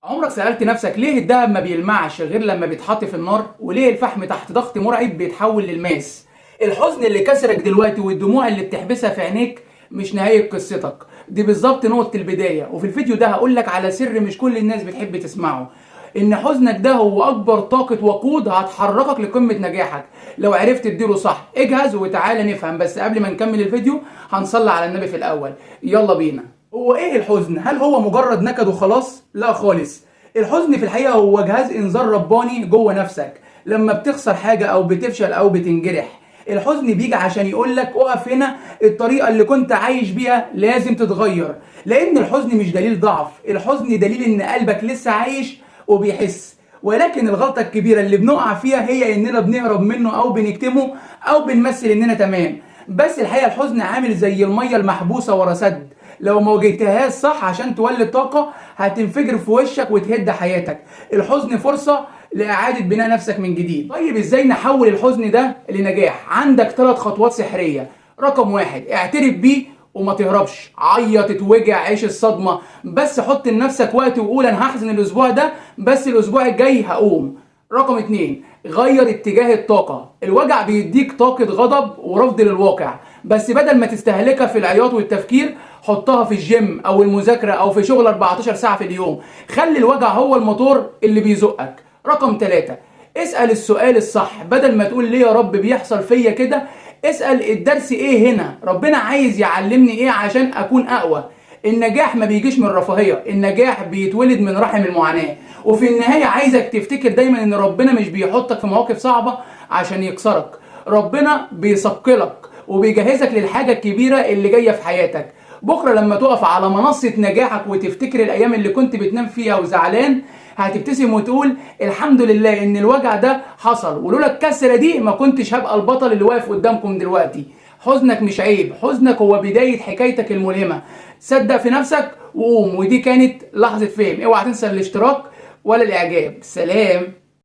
عمرك سألت نفسك ليه الدهب ما بيلمعش غير لما بيتحط في النار؟ وليه الفحم تحت ضغط مرعب بيتحول للماس؟ الحزن اللي كسرك دلوقتي والدموع اللي بتحبسها في عينيك مش نهاية قصتك، دي بالظبط نقطة البداية. وفي الفيديو ده هقولك على سر مش كل الناس بتحب تسمعه، إن حزنك ده هو أكبر طاقة وقود هتحركك لقمة نجاحك لو عرفت تديره صح. اجهز وتعالى نفهم، بس قبل ما نكمل الفيديو هنصلي على النبي في الأول. يلا بينا. هو ايه الحزن؟ هل هو مجرد نكد وخلاص؟ لا خالص. الحزن في الحقيقة هو جهاز انذار رباني جوه نفسك. لما بتخسر حاجة او بتفشل او بتنجرح، الحزن بيجي عشان يقولك اقف هنا، الطريقة اللي كنت عايش بيها لازم تتغير. لان الحزن مش دليل ضعف، الحزن دليل ان قلبك لسه عايش وبيحس. ولكن الغلطة الكبيرة اللي بنقع فيها هي اننا بنهرب منه او بنكتمه او بنمثل اننا تمام. بس الحقيقة الحزن عامل زي المية المحبوسة ورا سد، لو ما واجهتهاش صح عشان تولد طاقة هتنفجر في وشك وتهد حياتك. الحزن فرصة لإعادة بناء نفسك من جديد. طيب ازاي نحول الحزن ده لنجاح؟ عندك 3 خطوات سحرية. رقم 1، اعترف بيه وما تهربش. عيط، اتوجع، عيش الصدمة، بس حط لنفسك وقت وقول انا هحزن الاسبوع ده بس الاسبوع الجاي هقوم. رقم 2، غير اتجاه الطاقة. الوجع بيديك طاقة غضب ورفض للواقع، بس بدل ما تستهلكها في العياط والتفكير حطها في الجيم او المذاكرة او في شغل 14 ساعة في اليوم. خلي الوجع هو الموتور اللي بيزقك. رقم 3، اسأل السؤال الصح. بدل ما تقول ليه يا رب بيحصل فيا كده، اسأل الدرس ايه هنا؟ ربنا عايز يعلمني ايه عشان اكون اقوى؟ النجاح ما بيجيش من رفاهية، النجاح بيتولد من رحم المعاناة. وفي النهاية عايزك تفتكر دايما ان ربنا مش بيحطك في مواقف صعبة عشان يكسرك، ربنا بيثقلك وبيجهزك للحاجة الكبيرة اللي جاية في حياتك. بكرة لما تقف على منصة نجاحك وتفتكر الايام اللي كنت بتنام فيها وزعلان، هتبتسم وتقول الحمد لله ان الوجع ده حصل، ولولا الكسرة دي ما كنتش هبقى البطل اللي واقف قدامكم دلوقتي. حزنك مش عيب، حزنك هو بداية حكايتك الملهمة. صدق في نفسك وقوم. ودي كانت لحظة فهم. اوعى تنسى الاشتراك ولا الاعجاب. سلام.